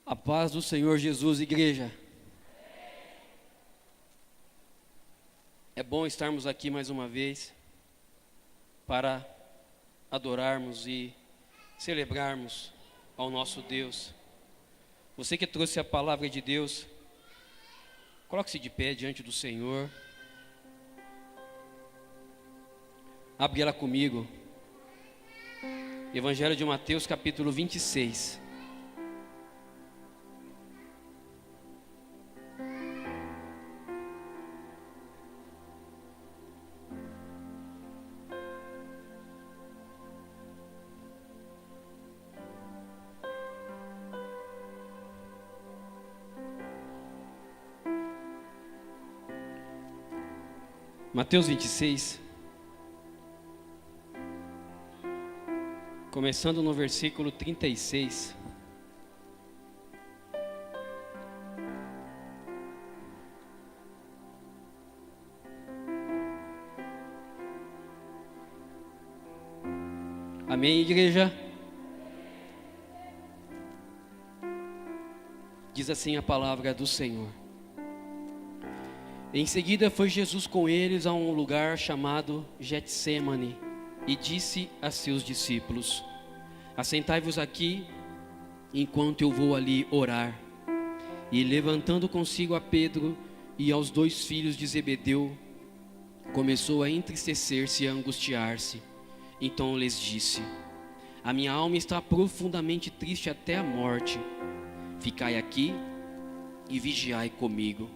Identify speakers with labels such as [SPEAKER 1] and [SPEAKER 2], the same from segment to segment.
[SPEAKER 1] A paz do Senhor Jesus, igreja. É bom estarmos aqui mais uma vez para adorarmos e celebrarmos ao nosso Deus. Você que trouxe a palavra de Deus, coloque-se de pé diante do Senhor. Abre ela comigo. Evangelho de Mateus, capítulo 26. Mateus 26, começando no versículo 36. Amém, igreja? Diz assim a palavra do Senhor. Em seguida foi Jesus com eles a um lugar chamado Getsêmani e disse a seus discípulos: assentai-vos aqui enquanto eu vou ali orar. E levantando consigo a Pedro e aos 2 filhos de Zebedeu, começou a entristecer-se e a angustiar-se. Então lhes disse: a minha alma está profundamente triste até a morte. Ficai aqui e vigiai comigo.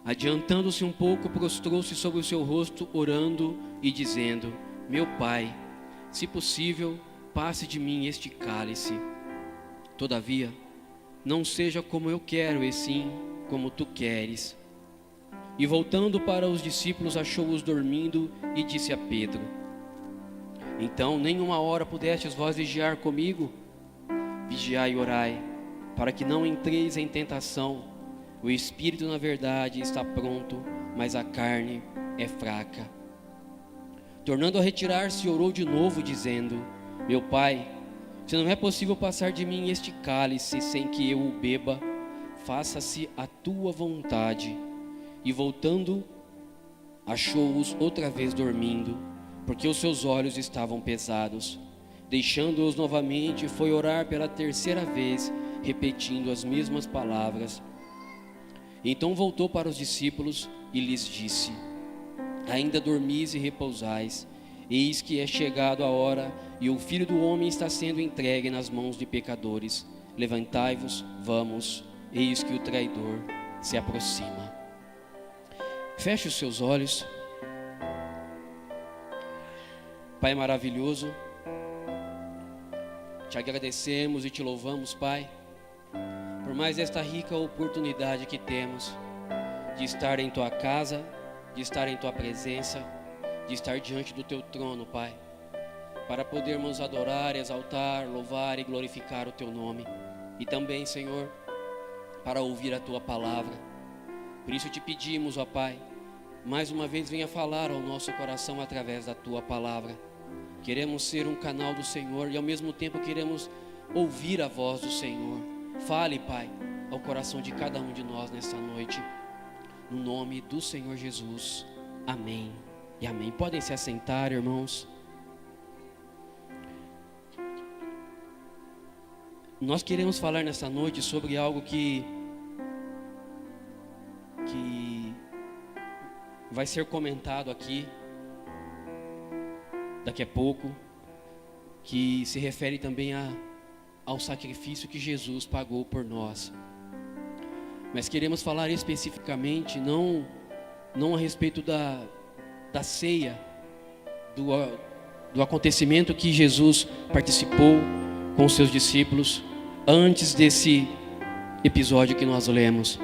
[SPEAKER 1] Adiantando-se um pouco, prostrou-se sobre o seu rosto, orando e dizendo: meu Pai, se possível, passe de mim este cálice. Todavia, não seja como eu quero, e sim como tu queres. E voltando para os discípulos, achou-os dormindo e disse a Pedro: então nem uma hora pudestes vós vigiar comigo? Vigiai e orai, para que não entreis em tentação. O espírito, na verdade, está pronto, mas a carne é fraca. Tornando a retirar-se, orou de novo, dizendo: meu Pai, se não é possível passar de mim este cálice sem que eu o beba, faça-se a tua vontade. E voltando, achou-os outra vez dormindo, porque os seus olhos estavam pesados. Deixando-os novamente, foi orar pela 3ª vez, repetindo as mesmas palavras. Então voltou para os discípulos e lhes disse: ainda dormis e repousais? Eis que é chegado a hora, e o Filho do Homem está sendo entregue nas mãos de pecadores. Levantai-vos, vamos, eis que o traidor se aproxima. Feche os seus olhos. Pai maravilhoso, te agradecemos e te louvamos, Pai, por mais esta rica oportunidade que temos de estar em Tua casa, de estar em Tua presença, de estar diante do Teu trono, Pai, para podermos adorar, exaltar, louvar e glorificar o Teu nome. E também, Senhor, para ouvir a Tua palavra. Por isso te pedimos, ó Pai, mais uma vez venha falar ao nosso coração através da Tua palavra. Queremos ser um canal do Senhor e ao mesmo tempo queremos ouvir a voz do Senhor. Fale, Pai, ao coração de cada um de nós nesta noite, no nome do Senhor Jesus. Amém e amém. Podem se assentar, irmãos. Nós queremos falar nesta noite sobre algo que vai ser comentado aqui daqui a pouco, que se refere também ao sacrifício que Jesus pagou por nós. Mas queremos falar especificamente, não a respeito da ceia, do acontecimento que Jesus participou com os seus discípulos antes desse episódio que nós lemos.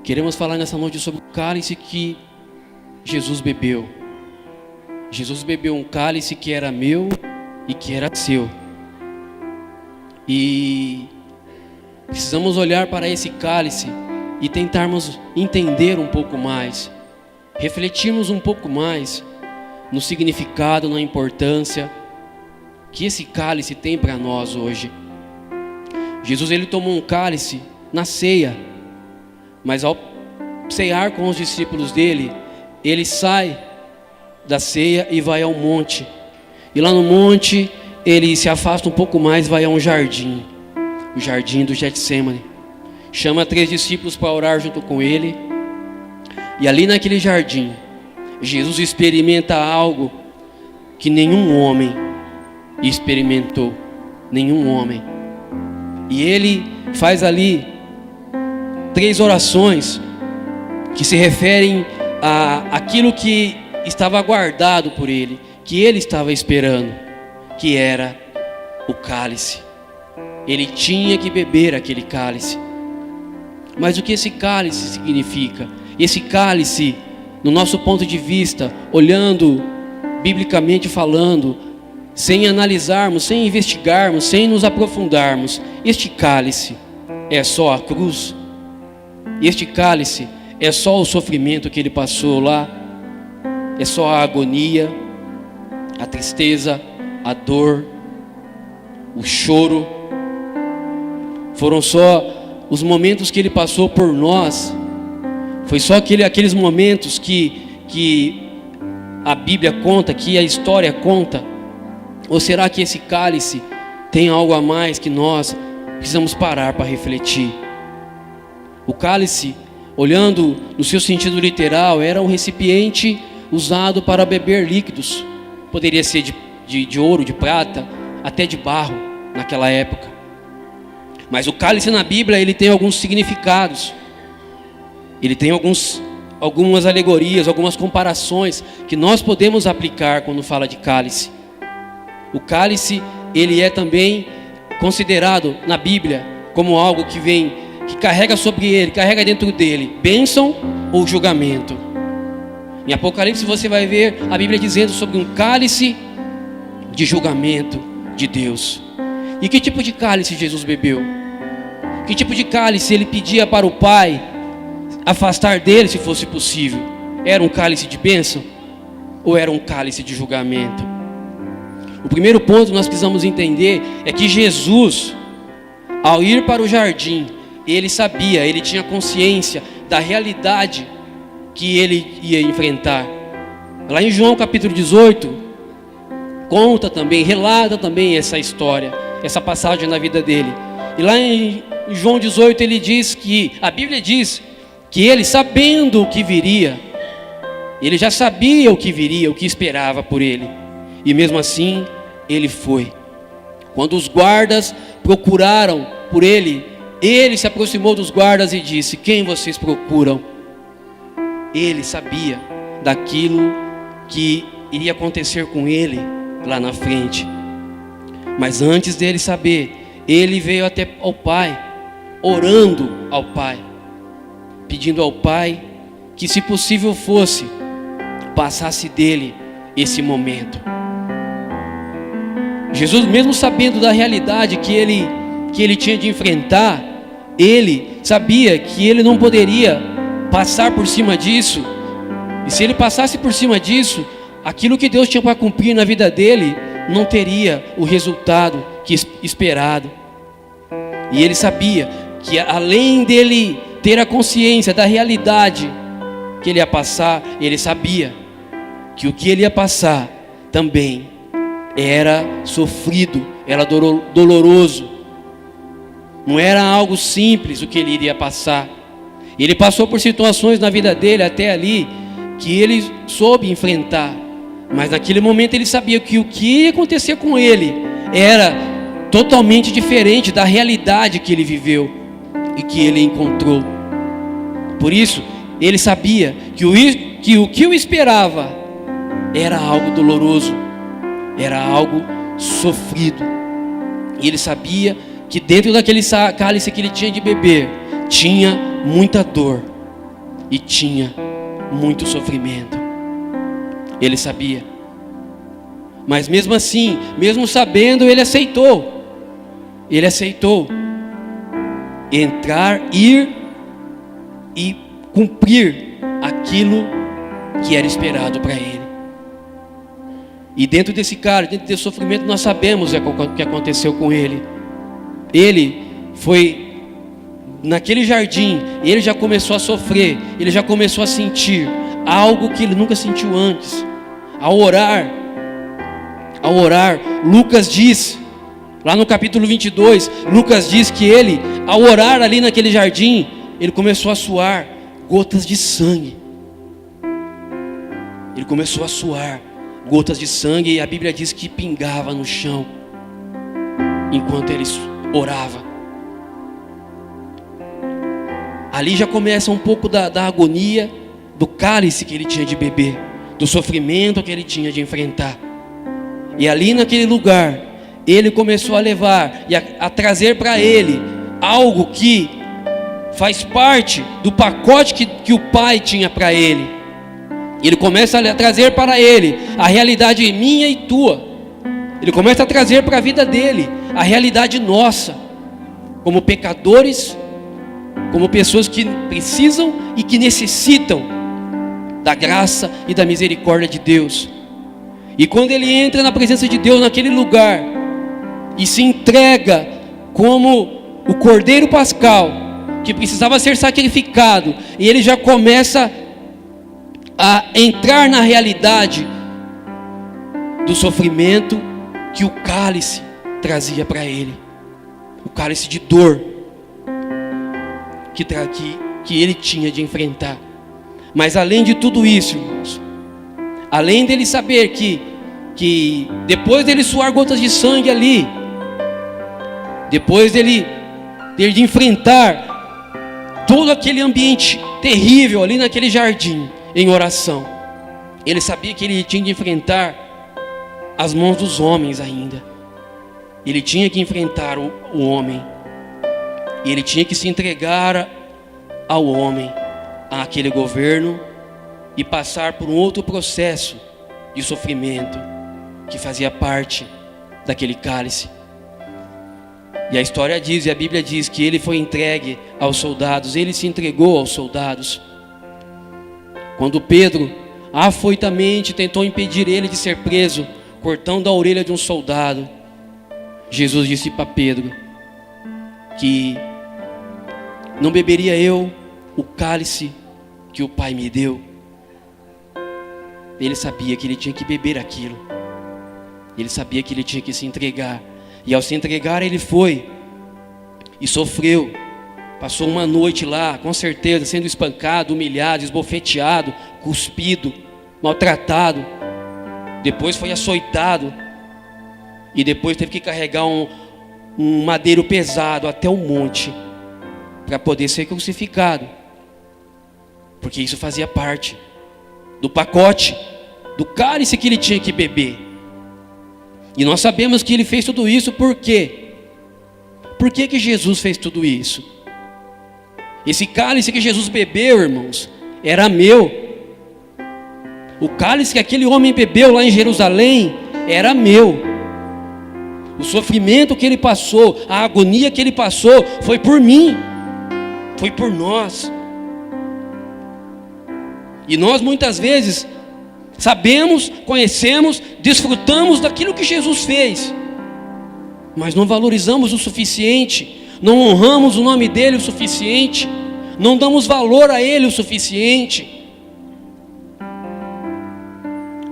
[SPEAKER 1] Queremos falar nessa noite sobre o cálice que Jesus bebeu. Jesus bebeu um cálice que era meu e que era seu. E precisamos olhar para esse cálice e tentarmos entender um pouco mais, refletirmos um pouco mais no significado, na importância que esse cálice tem para nós hoje. Jesus, ele tomou um cálice na ceia, mas ao cear com os discípulos dele, ele sai da ceia e vai ao monte. E lá no monte, ele se afasta um pouco mais, vai a um jardim, o jardim do Getsemane. Chama 3 discípulos para orar junto com ele. E ali naquele jardim, Jesus experimenta algo que nenhum homem experimentou. Nenhum homem. E ele faz ali 3 orações que se referem àquilo que estava guardado por ele, que ele estava esperando, que era o cálice. Ele tinha que beber aquele cálice. Mas o que esse cálice significa? Esse cálice, no nosso ponto de vista, olhando biblicamente falando, sem analisarmos, sem investigarmos, sem nos aprofundarmos, este cálice é só a cruz? Este cálice é só o sofrimento que ele passou lá? É só a agonia, a tristeza, a dor, o choro? Foram só os momentos que ele passou por nós? Foi só aqueles momentos que a Bíblia conta, que a história conta? Ou será que esse cálice tem algo a mais que nós precisamos parar para refletir? O cálice, olhando no seu sentido literal, era um recipiente usado para beber líquidos. Poderia ser de ouro, de prata, até de barro naquela época. Mas o cálice na Bíblia, ele tem alguns significados. Ele tem algumas alegorias, algumas comparações que nós podemos aplicar quando fala de cálice. O cálice, ele é também considerado na Bíblia como algo que carrega sobre ele, carrega dentro dele, bênção ou julgamento. Em Apocalipse você vai ver a Bíblia dizendo sobre um cálice de julgamento de Deus. E que tipo de cálice Jesus bebeu? Que tipo de cálice ele pedia para o Pai afastar dele se fosse possível? Era um cálice de bênção ou era um cálice de julgamento? O primeiro ponto que nós precisamos entender é que Jesus, ao ir para o jardim, ele sabia, ele tinha consciência da realidade que ele ia enfrentar. Lá em João capítulo 18, conta também, relata também essa história, essa passagem na vida dele. E lá em João 18 ele diz que, a Bíblia diz que ele, sabendo o que viria, ele já sabia o que viria, o que esperava por ele. E mesmo assim, ele foi. Quando os guardas procuraram por ele, ele se aproximou dos guardas e disse: quem vocês procuram? Ele sabia daquilo que iria acontecer com ele lá na frente. Mas antes dele saber, ele veio até ao Pai, orando ao Pai, pedindo ao Pai que, se possível fosse, passasse dele esse momento. Jesus, mesmo sabendo da realidade que ele tinha de enfrentar, ele sabia que ele não poderia passar por cima disso. E se ele passasse por cima disso, aquilo que Deus tinha para cumprir na vida dele não teria o resultado que esperado. E ele sabia que, além dele ter a consciência da realidade que ele ia passar, ele sabia que o que ele ia passar também era sofrido, era doloroso. Não era algo simples o que ele iria passar. Ele passou por situações na vida dele até ali que ele soube enfrentar. Mas naquele momento ele sabia que o que ia acontecer com ele era totalmente diferente da realidade que ele viveu e que ele encontrou. Por isso, ele sabia que o que o esperava era algo doloroso, era algo sofrido. E ele sabia que dentro daquele cálice que ele tinha de beber, tinha muita dor e tinha muito sofrimento. Ele sabia. Mas mesmo assim, mesmo sabendo, ele aceitou. Ele aceitou entrar, ir e cumprir aquilo que era esperado para ele. E dentro desse cálice, dentro desse sofrimento, nós sabemos o que aconteceu com ele. Ele foi naquele jardim, ele já começou a sofrer, ele já começou a sentir algo que ele nunca sentiu antes. Ao orar, Lucas diz, lá no capítulo 22, Lucas diz que ele, ao orar ali naquele jardim, ele começou a suar gotas de sangue. Ele começou a suar gotas de sangue, e a Bíblia diz que pingava no chão enquanto ele orava. Ali já começa um pouco da agonia, do cálice que ele tinha de beber, do sofrimento que ele tinha de enfrentar. E ali naquele lugar, ele começou a levar e a trazer para ele algo que faz parte do pacote que o Pai tinha para ele. Ele começa a trazer para ele a realidade minha e tua. Ele começa a trazer para a vida dele a realidade nossa, como pecadores, como pessoas que precisam e que necessitam da graça e da misericórdia de Deus. E quando ele entra na presença de Deus naquele lugar e se entrega como o cordeiro pascal que precisava ser sacrificado, e ele já começa a entrar na realidade do sofrimento que o cálice trazia para ele, o cálice de dor que ele tinha de enfrentar. Mas além de tudo isso, irmãos, além dele saber que depois dele suar gotas de sangue ali, depois dele ter de enfrentar todo aquele ambiente terrível ali naquele jardim, em oração, ele sabia que ele tinha de enfrentar as mãos dos homens ainda. Ele tinha que enfrentar o homem, e ele tinha que se entregar ao homem, àquele governo, e passar por um outro processo de sofrimento que fazia parte daquele cálice. E a história diz, e a Bíblia diz, que ele foi entregue aos soldados, ele se entregou aos soldados. Quando Pedro afoitamente tentou impedir ele de ser preso, cortando a orelha de um soldado, Jesus disse para Pedro que não beberia eu o cálice que o Pai me deu. Ele sabia que ele tinha que beber aquilo, ele sabia que ele tinha que se entregar, e ao se entregar ele foi e sofreu. Passou uma noite lá, com certeza, sendo espancado, humilhado, esbofeteado, cuspido, maltratado. Depois foi açoitado, e depois teve que carregar um madeiro pesado até o monte para poder ser crucificado, porque isso fazia parte do pacote, do cálice que ele tinha que beber. E nós sabemos que ele fez tudo isso por quê? Por que Jesus fez tudo isso? Esse cálice que Jesus bebeu, irmãos, era meu. O cálice que aquele homem bebeu lá em Jerusalém era meu. O sofrimento que ele passou, a agonia que ele passou, foi por mim, foi por nós. E nós muitas vezes sabemos, conhecemos, desfrutamos daquilo que Jesus fez, mas não valorizamos o suficiente, não honramos o nome dele o suficiente, não damos valor a ele o suficiente.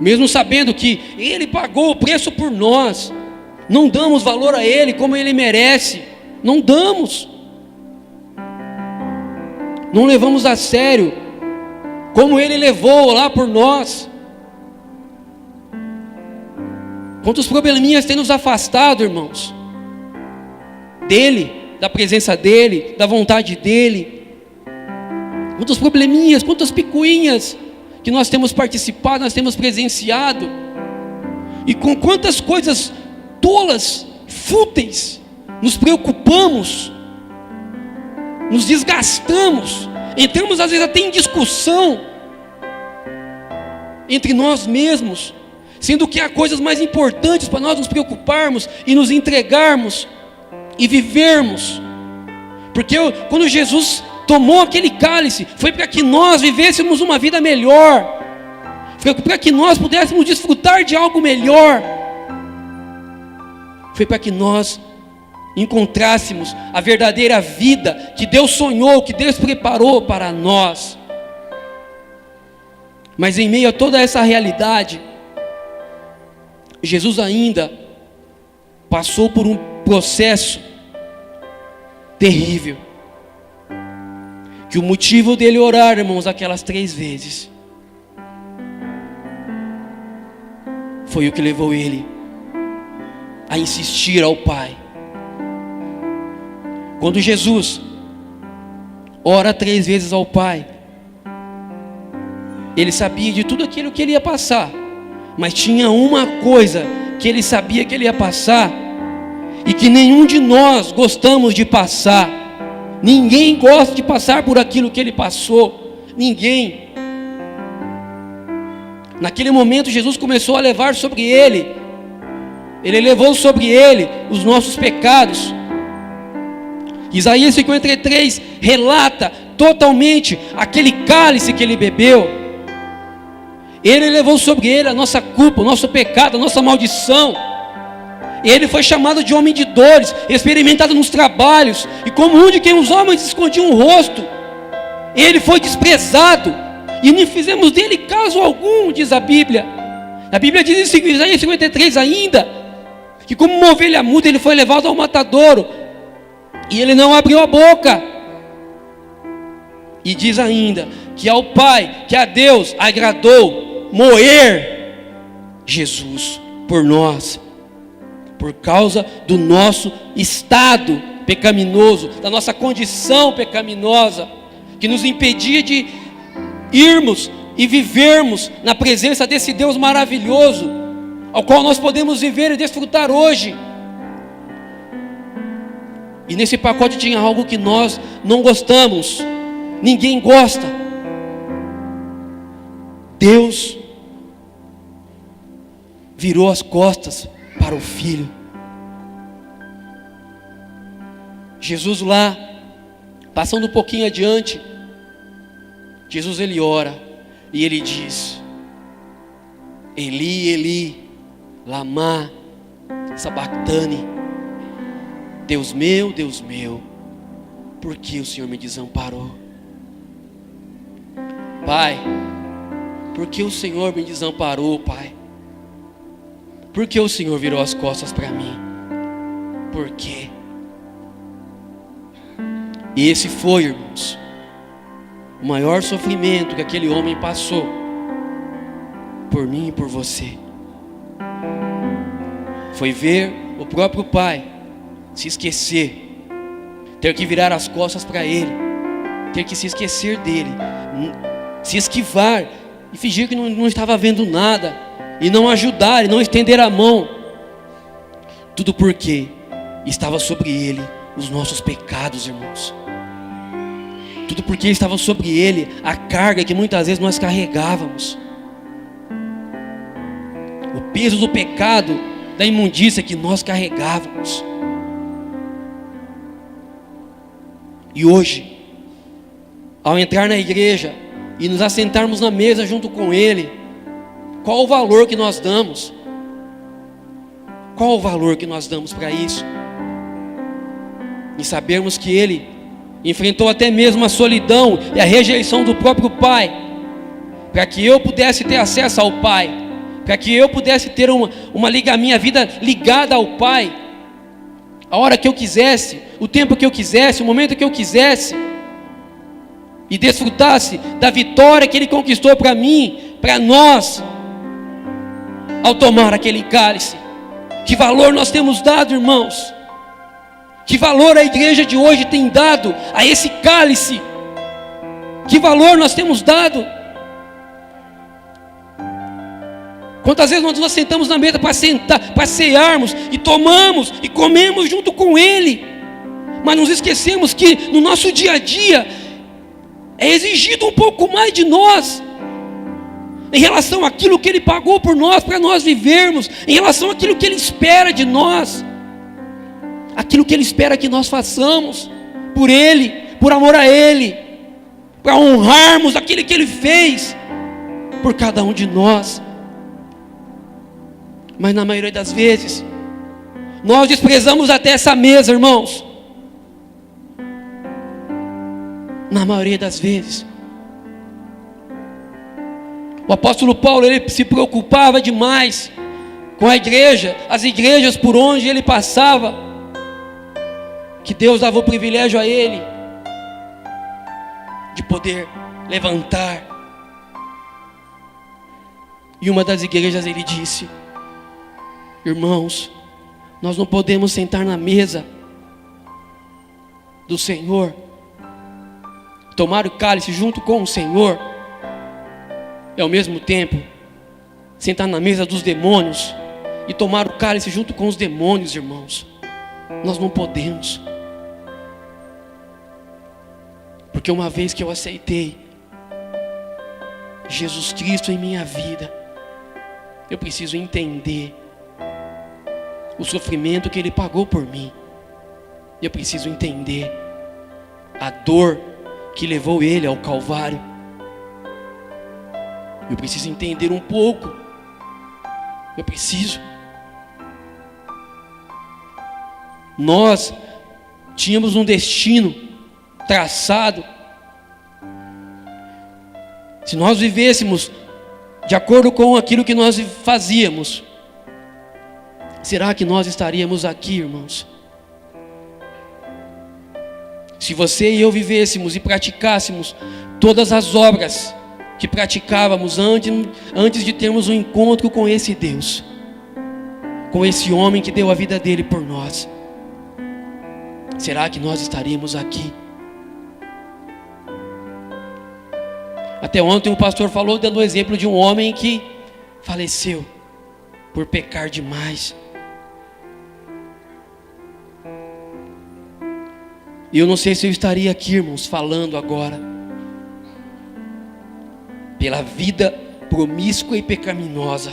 [SPEAKER 1] Mesmo sabendo que ele pagou o preço por nós, não damos valor a ele como ele merece, não damos, não levamos a sério como ele levou lá por nós. Quantos probleminhas tem nos afastado, irmãos, dele, da presença dele, da vontade dele. Quantos probleminhas, quantas picuinhas que nós temos participado, nós temos presenciado, e com quantas coisas tolas, fúteis, nos preocupamos, nos desgastamos, entramos às vezes até em discussão entre nós mesmos, sendo que há coisas mais importantes para nós nos preocuparmos e nos entregarmos e vivermos. Porque quando Jesus tomou aquele cálice, foi para que nós vivêssemos uma vida melhor, foi para que nós pudéssemos desfrutar de algo melhor, foi para que nós encontrássemos a verdadeira vida que Deus sonhou, que Deus preparou para nós. Mas em meio a toda essa realidade, Jesus ainda passou por um processo terrível, que o motivo dele orar, irmãos, aquelas 3 vezes, foi o que levou ele a insistir ao Pai. Quando Jesus ora 3 vezes ao Pai, ele sabia de tudo aquilo que ele ia passar, mas tinha uma coisa que ele sabia que ele ia passar, e que nenhum de nós gostamos de passar. Ninguém gosta de passar por aquilo que ele passou. Ninguém. Naquele momento Jesus começou a levar sobre ele. Ele levou sobre ele os nossos pecados. Isaías 53 relata totalmente aquele cálice que ele bebeu. Ele levou sobre ele a nossa culpa, o nosso pecado, a nossa maldição. Ele foi chamado de homem de dores, experimentado nos trabalhos, e como um de quem os homens escondiam o rosto. Ele foi desprezado, e não fizemos dele caso algum, diz a Bíblia. A Bíblia diz em Isaías 53 ainda, que como uma ovelha muda ele foi levado ao matadouro, e ele não abriu a boca. E diz ainda, que ao Pai, que a Deus agradou moer Jesus por nós, por causa do nosso estado pecaminoso, da nossa condição pecaminosa, que nos impedia de irmos e vivermos na presença desse Deus maravilhoso, ao qual nós podemos viver e desfrutar hoje. E nesse pacote tinha algo que nós não gostamos, ninguém gosta. Deus virou as costas para o Filho. Jesus lá, passando um pouquinho adiante, Jesus ele ora e ele diz: Eli, Eli, lama sabachthani. Deus meu, por que o Senhor me desamparou? Pai, por que o Senhor me desamparou, Pai? Por que o Senhor virou as costas para mim? Por quê? E esse foi, irmãos, o maior sofrimento que aquele homem passou, por mim e por você. Foi ver o próprio Pai se esquecer, ter que virar as costas para Ele, ter que se esquecer dEle, se esquivar e fingir que não estava vendo nada, e não ajudar, e não estender a mão. Tudo porque estava sobre Ele os nossos pecados, irmãos. Tudo porque estava sobre Ele a carga que muitas vezes nós carregávamos, o peso do pecado, da imundícia que nós carregávamos. E hoje, ao entrar na igreja e nos assentarmos na mesa junto com Ele, qual o valor que nós damos? Qual o valor que nós damos para isso? E sabermos que Ele enfrentou até mesmo a solidão e a rejeição do próprio Pai, para que eu pudesse ter acesso ao Pai, para que eu pudesse ter minha vida ligada ao Pai, a hora que eu quisesse, o tempo que eu quisesse, o momento que eu quisesse, e desfrutasse da vitória que Ele conquistou para mim, para nós, ao tomar aquele cálice. Que valor nós temos dado, irmãos? Que valor a igreja de hoje tem dado a esse cálice? Que valor nós temos dado? Quantas vezes nós sentamos na mesa para cearmos, e tomamos e comemos junto com Ele, mas nos esquecemos que no nosso dia a dia é exigido um pouco mais de nós, em relação àquilo que Ele pagou por nós, para nós vivermos, em relação àquilo que Ele espera de nós, aquilo que Ele espera que nós façamos, por Ele, por amor a Ele, para honrarmos aquilo que Ele fez, por cada um de nós. Mas na maioria das vezes, Nós desprezamos até essa mesa, irmãos. Na maioria das vezes. O apóstolo Paulo, ele se preocupava demais com a igreja, as igrejas por onde ele passava, que Deus dava o privilégio a ele de poder levantar. E uma das igrejas ele disse: irmãos, nós não podemos sentar na mesa do Senhor, tomar o cálice junto com o Senhor, e ao mesmo tempo sentar na mesa dos demônios e tomar o cálice junto com os demônios, irmãos. Nós não podemos. Porque uma vez que eu aceitei Jesus Cristo em minha vida, eu preciso entender o sofrimento que Ele pagou por mim. Eu preciso entender a dor que levou Ele ao Calvário. Eu preciso entender um pouco. Eu preciso. Nós tínhamos um destino traçado. Se nós vivêssemos de acordo com aquilo que nós fazíamos, será que nós estaríamos aqui, irmãos? Se você e eu vivêssemos e praticássemos todas as obras que praticávamos antes de termos um encontro com esse Deus, com esse homem que deu a vida dele por nós, será que nós estaríamos aqui? Até ontem o pastor falou, dando o exemplo de um homem que faleceu por pecar demais. E eu não sei se eu estaria aqui, irmãos, falando agora, pela vida promíscua e pecaminosa.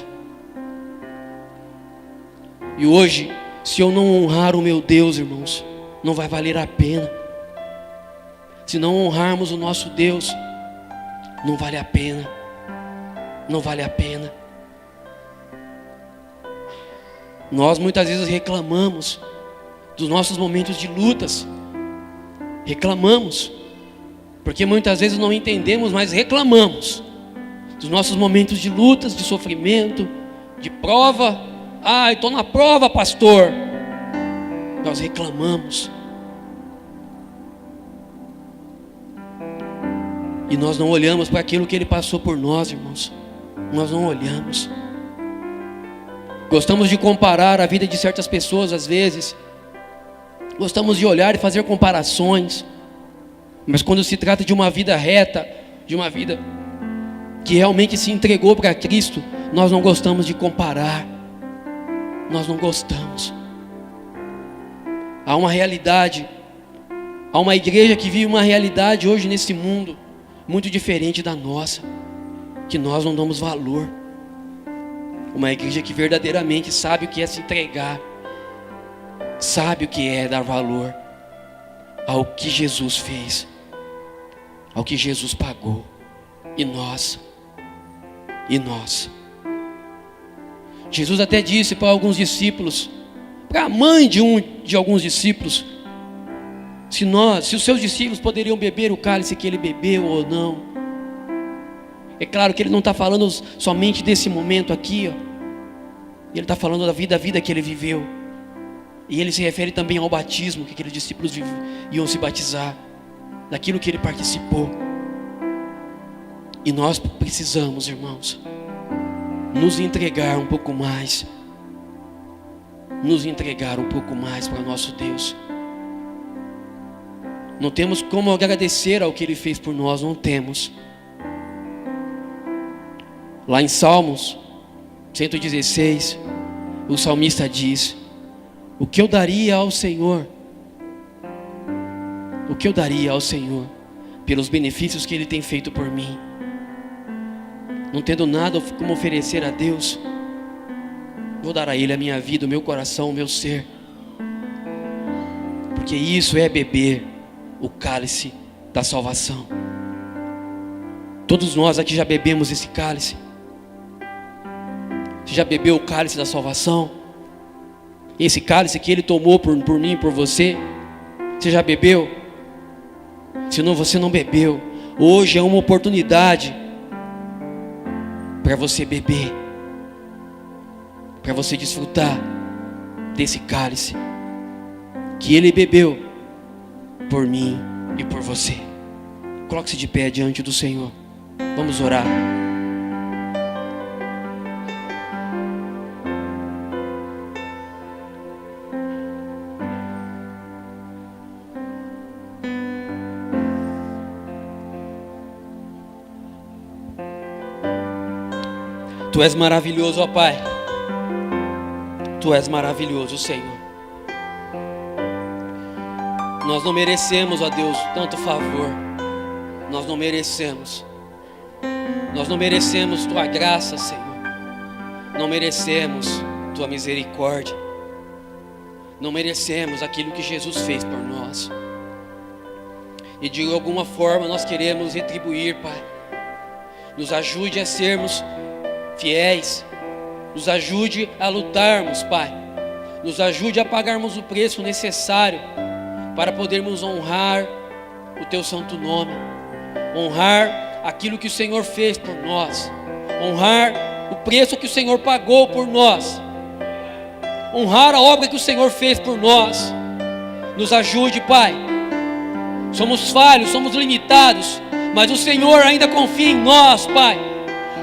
[SPEAKER 1] E hoje, se eu não honrar o meu Deus, irmãos, não vai valer a pena. Se não honrarmos o nosso Deus, não vale a pena. Não vale a pena. Nós muitas vezes reclamamos dos nossos momentos de lutas. Reclamamos, porque muitas vezes não entendemos, mas reclamamos dos nossos momentos de lutas, de sofrimento, de prova. Ah, estou na prova, pastor. Nós reclamamos. E nós não olhamos para aquilo que Ele passou por nós, irmãos. Nós não olhamos. Gostamos de comparar a vida de certas pessoas às vezes. Gostamos de olhar e fazer comparações. Mas quando se trata de uma vida reta, de uma vida que realmente se entregou para Cristo, nós não gostamos de comparar. Nós não gostamos. Há uma realidade, há uma igreja que vive uma realidade hoje nesse mundo muito diferente da nossa, que nós não damos valor. Uma igreja que verdadeiramente sabe o que é se entregar, sabe o que é dar valor ao que Jesus fez, ao que Jesus pagou. E nós, Jesus até disse para alguns discípulos, para a mãe de alguns discípulos, se os seus discípulos poderiam beber o cálice que ele bebeu ou não. É claro que ele não está falando somente desse momento aqui, ó. Ele está falando da vida que ele viveu. E ele se refere também ao batismo que aqueles discípulos iam se batizar, daquilo que ele participou. E nós precisamos, irmãos, nos entregar um pouco mais. Nos entregar um pouco mais para o nosso Deus. Não temos como agradecer ao que Ele fez por nós, não temos. Lá em Salmos 116, o salmista diz: o que eu daria ao Senhor? O que eu daria ao Senhor pelos benefícios que Ele tem feito por mim? Não tendo nada como oferecer a Deus, vou dar a Ele a minha vida, o meu coração, o meu ser. Porque isso é beber o cálice da salvação. Todos nós aqui já bebemos esse cálice. Você já bebeu o cálice da salvação? Esse cálice que Ele tomou por mim e por você, você já bebeu? Se não, você não bebeu. Hoje é uma oportunidade para você beber, para você desfrutar desse cálice que Ele bebeu por mim e por você. Coloque-se de pé diante do Senhor. Vamos orar. Tu és maravilhoso, ó Pai. Tu és maravilhoso, Senhor. Nós não merecemos, ó Deus, tanto favor. Nós não merecemos. Nós não merecemos Tua graça, Senhor. Não merecemos Tua misericórdia. Não merecemos aquilo que Jesus fez por nós. E de alguma forma nós queremos retribuir, Pai. Nos ajude a sermos fiéis. Nos ajude a lutarmos, Pai. Nos ajude a pagarmos o preço necessário para podermos honrar o Teu santo nome, honrar aquilo que o Senhor fez por nós, honrar o preço que o Senhor pagou por nós, honrar a obra que o Senhor fez por nós. Nos ajude, Pai. Somos falhos, somos limitados, mas o Senhor ainda confia em nós, Pai.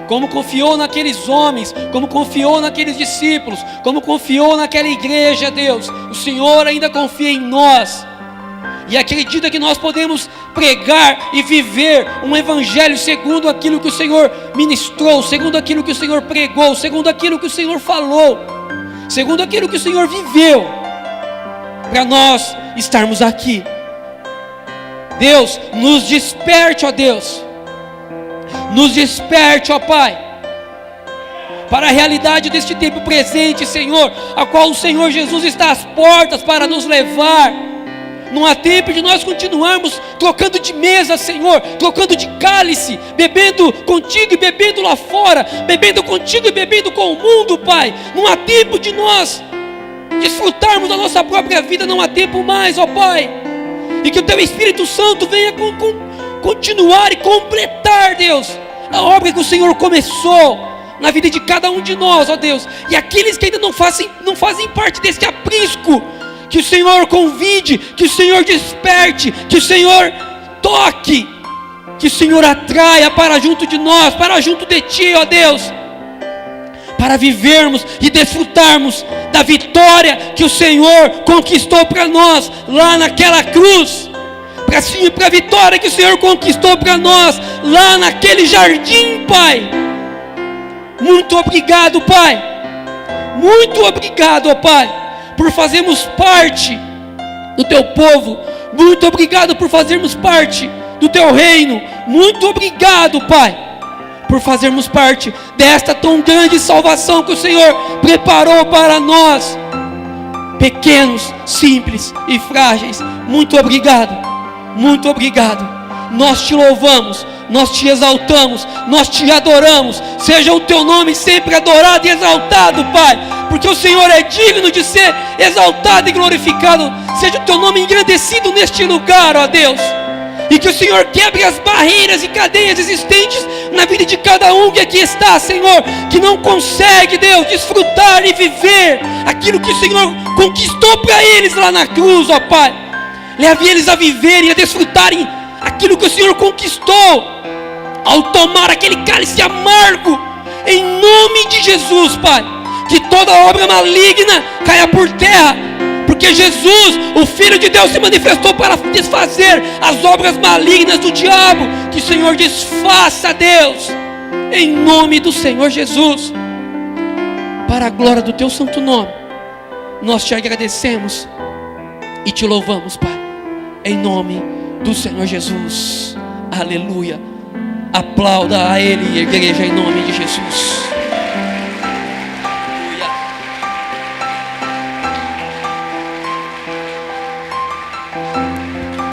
[SPEAKER 1] Como confiou naqueles homens, como confiou naqueles discípulos, como confiou naquela igreja, Deus, o Senhor ainda confia em nós. E acredita que nós podemos pregar e viver um evangelho segundo aquilo que o Senhor ministrou, segundo aquilo que o Senhor pregou, segundo aquilo que o Senhor falou, segundo aquilo que o Senhor viveu, para nós estarmos aqui. Deus, nos desperte, ó Deus, nos desperte, ó Pai, para a realidade deste tempo presente, Senhor, a qual o Senhor Jesus está às portas para nos levar. Não há tempo de nós continuarmos trocando de mesa, Senhor, trocando de cálice, bebendo contigo e bebendo lá fora, bebendo contigo e bebendo com o mundo, Pai. Não há tempo de nós desfrutarmos da nossa própria vida, não há tempo mais, ó Pai. E que o Teu Espírito Santo venha continuar e completar, Deus, a obra que o Senhor começou na vida de cada um de nós, ó Deus. E aqueles que ainda não fazem parte desse aprisco, que o Senhor convide, que o Senhor desperte, que o Senhor toque, que o Senhor atraia para junto de nós, para junto de Ti, ó Deus, para vivermos e desfrutarmos da vitória que o Senhor conquistou para nós lá naquela cruz, para a vitória que o Senhor conquistou para nós lá naquele jardim, Pai. Muito obrigado, Pai. Muito obrigado, ó Pai, por fazermos parte do Teu povo. Muito obrigado por fazermos parte do Teu reino. Muito obrigado, Pai, por fazermos parte desta tão grande salvação que o Senhor preparou para nós, pequenos, simples e frágeis. Muito obrigado, muito obrigado. Nós Te louvamos, nós Te exaltamos, nós Te adoramos. Seja o Teu nome sempre adorado e exaltado, Pai, porque o Senhor é digno de ser exaltado e glorificado. Seja o Teu nome engrandecido neste lugar, ó Deus, e que o Senhor quebre as barreiras e cadeias existentes na vida de cada um que aqui está, Senhor, que não consegue, Deus, desfrutar e viver aquilo que o Senhor conquistou para eles lá na cruz, ó Pai. Leve eles a viverem, a desfrutarem aquilo que o Senhor conquistou ao tomar aquele cálice amargo, em nome de Jesus, Pai. Que toda obra maligna caia por terra, porque Jesus, o Filho de Deus, se manifestou para desfazer as obras malignas do diabo. Que o Senhor desfaça, Deus, em nome do Senhor Jesus, para a glória do Teu santo nome. Nós Te agradecemos e Te louvamos, Pai, em nome do Senhor Jesus. Aleluia. Aplauda a Ele, igreja, em nome de Jesus.